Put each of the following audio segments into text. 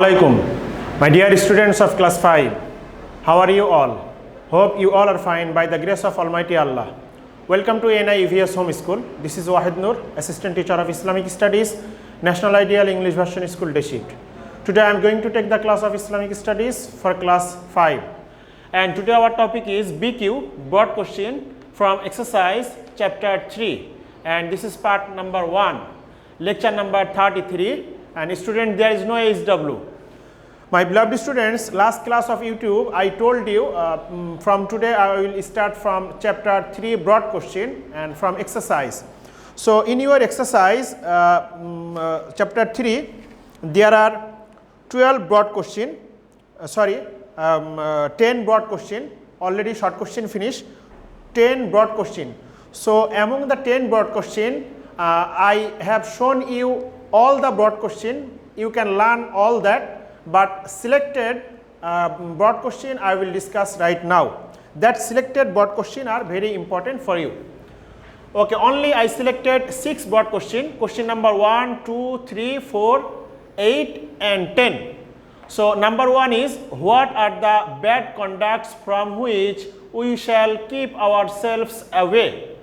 Alaikum, my dear students of class 5, how are you all? Hope you all are fine by the grace of Almighty Allah. Welcome to NI EVS Home School. This is Wahid Noor, Assistant Teacher of Islamic Studies, National Ideal English Version School Day Shift. Today I am going to take the class of Islamic Studies for class 5. And today our topic is BQ, broad question from exercise chapter 3. And this is part number 1, lecture number 33. And student, there is no HW. My beloved students, last class of YouTube, I told you from today I will start from chapter 3 broad question and from exercise. So in your exercise, chapter 3, there are 12 broad question, 10 broad question, already short question finished, 10 broad question. So among the 10 broad question, I have shown you all the broad question, you can learn all that. But selected broad question I will discuss right now. That selected broad question are very important for you. Okay, only I selected 6 broad question. Question number 1, 2, 3, 4, 8 and 10. So number 1 is, what are the bad conducts from which we shall keep ourselves away?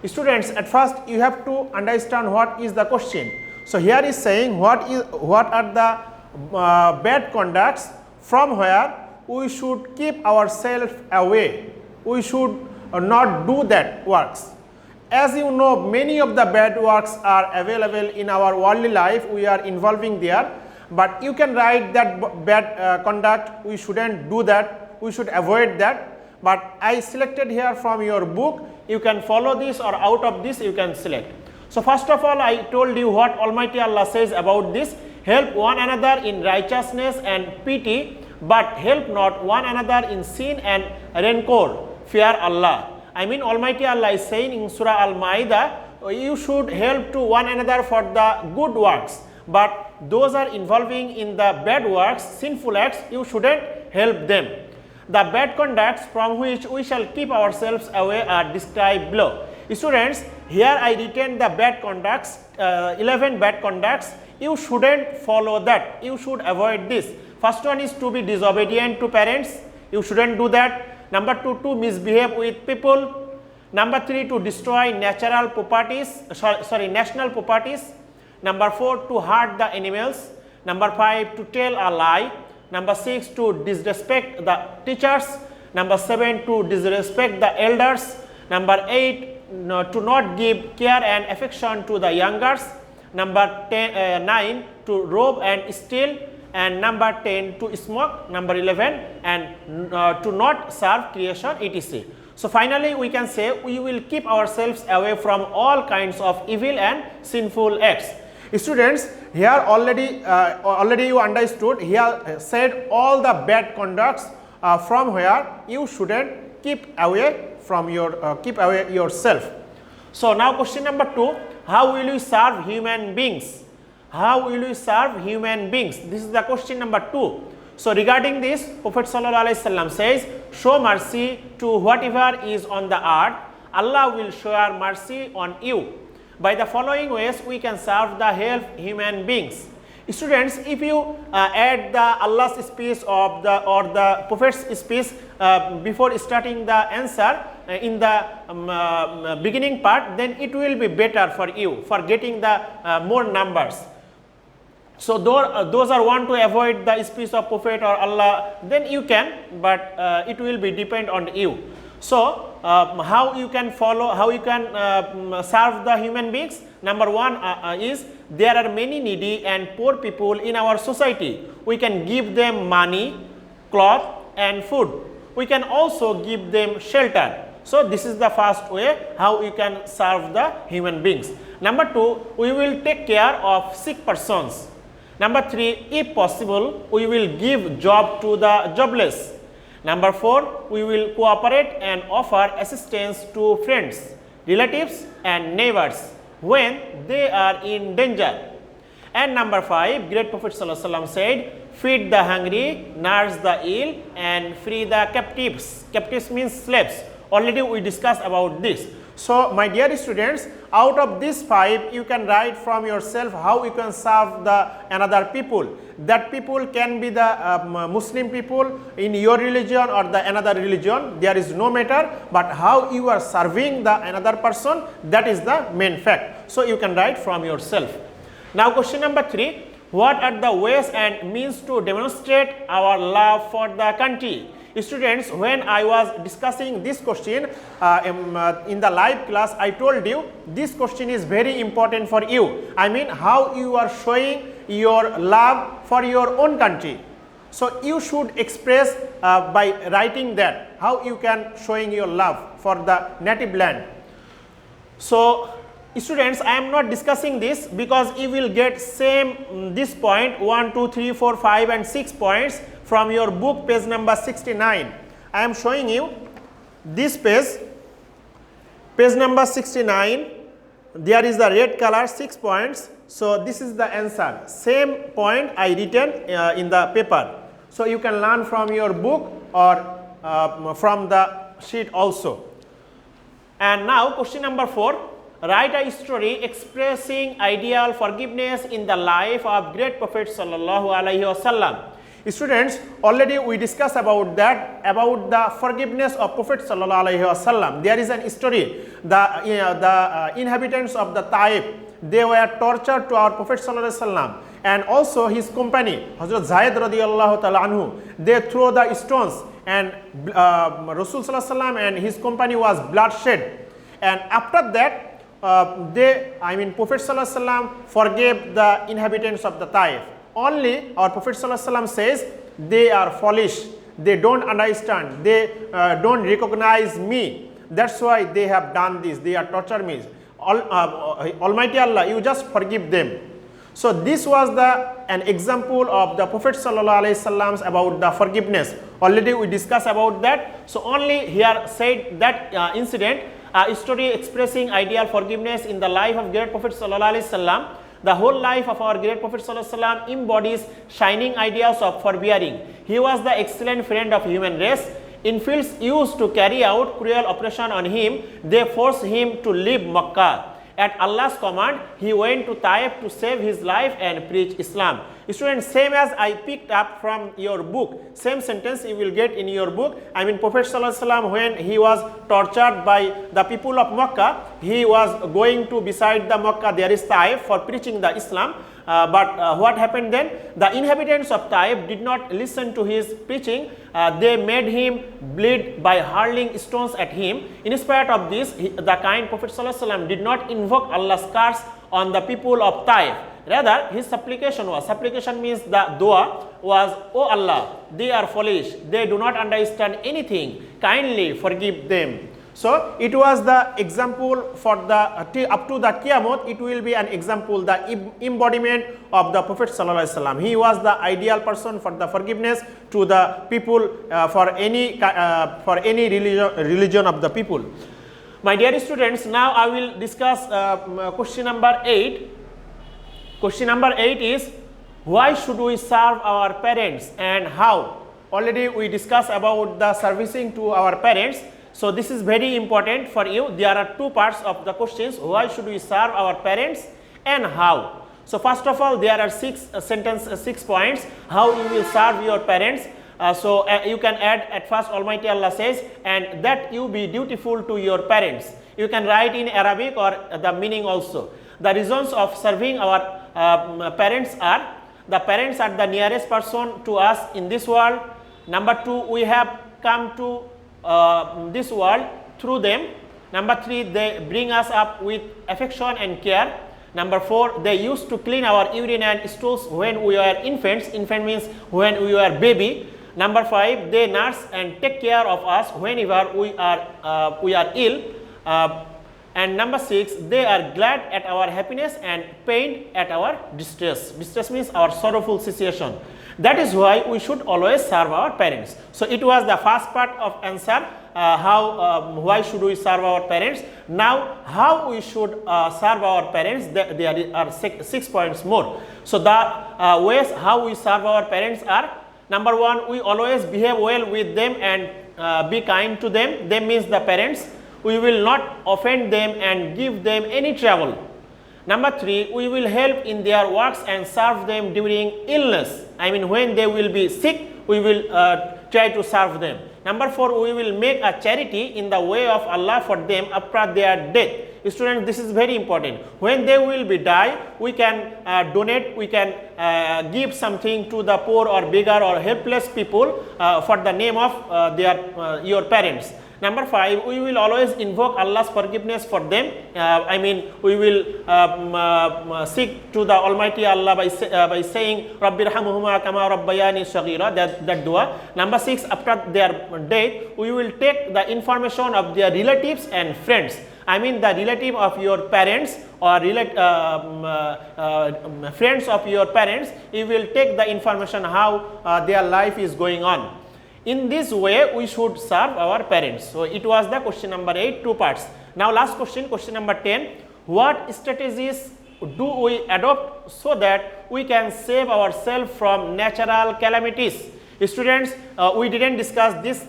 Students, at first you have to understand what is the question. So here is saying what are the bad conducts from where we should keep ourselves away. We should not do that works. As you know, many of the bad works are available in our worldly life. We are involving there. But you can write that bad conduct. We shouldn't do that. We should avoid that. But I selected here from your book. You can follow this, or out of this you can select. So first of all, I told you what Almighty Allah says about this. Help one another in righteousness and pity, but help not one another in sin and rancor. Fear Allah. I mean, Almighty Allah is saying in Surah Al-Ma'idah, you should help to one another for the good works, but those are involving in the bad works, sinful acts, you shouldn't help them. The bad conducts from which we shall keep ourselves away are described below. Students, here I written the bad conducts, 11 bad conducts. You shouldn't follow that. You should avoid this. First one is to be disobedient to parents. You shouldn't do that. Number 2, to misbehave with people. Number 3, to destroy national properties. National properties. Number 4, to hurt the animals. Number 5, to tell a lie. Number 6, to disrespect the teachers. Number 7, to disrespect the elders. Number 8, to not give care and affection to the youngers. Number 9, to rob and steal. And number 10, to smoke. Number 11, and to not serve creation, etc. So finally we can say we will keep ourselves away from all kinds of evil and sinful acts. Students, here already you understood, here said all the bad conducts from where you shouldn't keep away from yourself. So now question number 2, how will you serve human beings? How will you serve human beings? This is the question number 2. So regarding this, Prophet Sallallahu says, show mercy to whatever is on the earth, Allah will show mercy on you. By the following ways we can serve the help human beings. Students, if you add the Allah's speech or the Prophet's speech before starting the answer in the beginning part, then it will be better for you for getting the more numbers. So those are want to avoid the speech of Prophet or Allah, then you can, but it will be depend on you. So how you can follow, how you can serve the human beings? Number 1 is, there are many needy and poor people in our society. We can give them money, cloth and food. We can also give them shelter. So this is the first way how you can serve the human beings. Number 2, we will take care of sick persons. Number 3, if possible, we will give job to the jobless. Number 4, we will cooperate and offer assistance to friends, relatives and neighbors when they are in danger. And number 5, great Prophet Sallallahu said, feed the hungry, nurse the ill and free the captives. Captives means slaves. Already we discussed about this. So my dear students, out of these 5 you can write from yourself how you can serve the another people. That people can be the Muslim people in your religion or the another religion, there is no matter, but how you are serving the another person, that is the main fact. So you can write from yourself. Now question number 3, what are the ways and means to demonstrate our love for the country? Students, when I was discussing this question in the live class, I told you this question is very important for you. I mean, how you are showing your love for your own country. So you should express by writing that, how you can showing your love for the native land. So students, I am not discussing this because you will get same this point 1, 2, 3, 4, 5 and 6 points from your book page number 69. I am showing you this page number 69. There is the red color 6 points. So this is the answer. Same point I written in the paper. So you can learn from your book or from the sheet also. And now question number 4. Write a story expressing ideal forgiveness in the life of great Prophet Sallallahu Alaihi Wasallam. Students, already we discussed about that, about the forgiveness of Prophet Sallallahu Alaihi Wasallam. There is an story. The inhabitants of the Taif, they were tortured to our Prophet Sallallahu Alaihi Wasallam, and also his company, Hazrat Zaid radiyallahu ta'ala anhu, they threw the stones, and Rasul Sallallahu Alaihi Wasallam and his company was bloodshed. And after that, Prophet Sallallahu Alaihi Wasallam forgave the inhabitants of the Taif. Only our Prophet Sallallahu Alaihi Wasallam says they are foolish, they don't understand, they don't recognize me. That's why they have done this, they are tortured me. Almighty Allah, you just forgive them. So this was an example of the Prophet Sallallahu Alaihi Wasallam about the forgiveness. Already we discussed about that. So only here said that incident, a story expressing ideal forgiveness in the life of great Prophet Sallallahu Alaihi Wasallam. The whole life of our great Prophet Sallallahu Alaihi Wasallam embodies shining ideals of forbearing. He was the excellent friend of human race. Infidels used to carry out cruel oppression on him. They forced him to leave Makkah. At Allah's command, he went to Taif to save his life and preach Islam. Students, same as I picked up from your book, same sentence you will get in your book. Prophet Sallallahu Alaihi Wasallam, when he was tortured by the people of Makkah, he was going to beside the Makkah, there is Taif, for preaching the Islam. But what happened then? The inhabitants of Taif did not listen to his preaching. They made him bleed by hurling stones at him. In spite of this, the kind Prophet Sallallahu Alaihi Wasallam did not invoke Allah's curse on the people of Taif. Rather, his supplication means the dua was, "O Allah, they are foolish, they do not understand anything, kindly forgive them." So it was the example for the up to the Qiyamah. It will be an example, the embodiment of the Prophet Sallallahu Alaihi Wasallam. He was the ideal person for the forgiveness to the people for any religion of the people. My dear students, now I will discuss question number 8. Question number 8 is, why should we serve our parents and how? Already we discussed about the servicing to our parents. So this is very important for you. There are two parts of the questions. Why should we serve our parents and how? So first of all, there are 6 points. How you will serve your parents. You can add at first, Almighty Allah says, and that you be dutiful to your parents. You can write in Arabic or the meaning also. The reasons of serving our parents are, the parents are the nearest person to us in this world. Number 2, we have come to this world through them. Number 3, they bring us up with affection and care. Number 4, they used to clean our urine and stools when we were infants. Infant means when we were baby. Number 5, they nurse and take care of us whenever we are ill. And number 6, they are glad at our happiness and pained at our distress. Distress means our sorrowful situation. That is why we should always serve our parents. So it was the first part of answer, why should we serve our parents. Now how we should serve our parents, there are 6 points more. So the ways how we serve our parents are, number 1, we always behave well with them and be kind to them. Them means the parents. We will not offend them and give them any trouble. Number 3, we will help in their works and serve them during illness. I mean, when they will be sick, we will try to serve them. Number 4, we will make a charity in the way of Allah for them after their death. Students, this is very important. When they will be die, we can donate, we can give something to the poor or beggar or helpless people for the name of your parents. Number 5, we will always invoke Allah's forgiveness for them. I mean, we will seek to the Almighty Allah by saying, Rabbi Rahamuhuma kama Rabbayani Shagira, that dua. Number 6, after their death, we will take the information of their relatives and friends. I mean, the relative of your parents or friends of your parents, you will take the information how their life is going on. In this way, we should serve our parents. So, it was the question number 8, 2 parts. Now, last question, question number 10. What strategies do we adopt so that we can save ourselves from natural calamities? Students, we didn't discuss this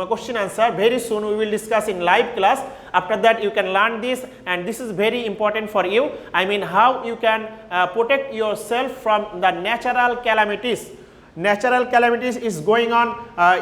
question answer. Very soon we will discuss in live class. After that, you can learn this, and this is very important for you. I mean, how you can protect yourself from the natural calamities. Natural calamities is going on.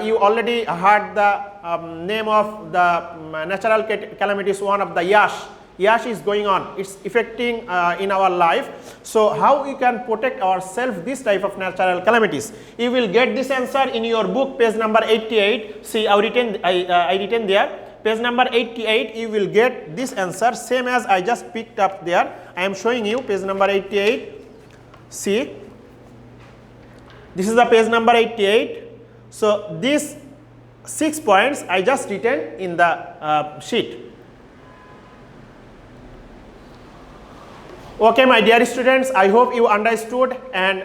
You already heard the name of the natural calamities, one of the Yash. Yash is going on. It's affecting in our life. So, how we can protect ourselves this type of natural calamities? You will get this answer in your book, page number 88. See, I written there. Page number 88, you will get this answer, same as I just picked up there. I am showing you page number 88. See. This is the page number 88. So, these 6 points I just written in the sheet. Okay, my dear students, I hope you understood, and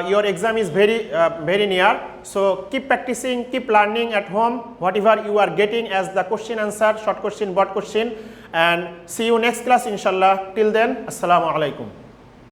your exam is very near. So, keep practicing, keep learning at home, whatever you are getting as the question answer, short question, broad question, and see you next class inshallah. Till then, Assalamu alaikum.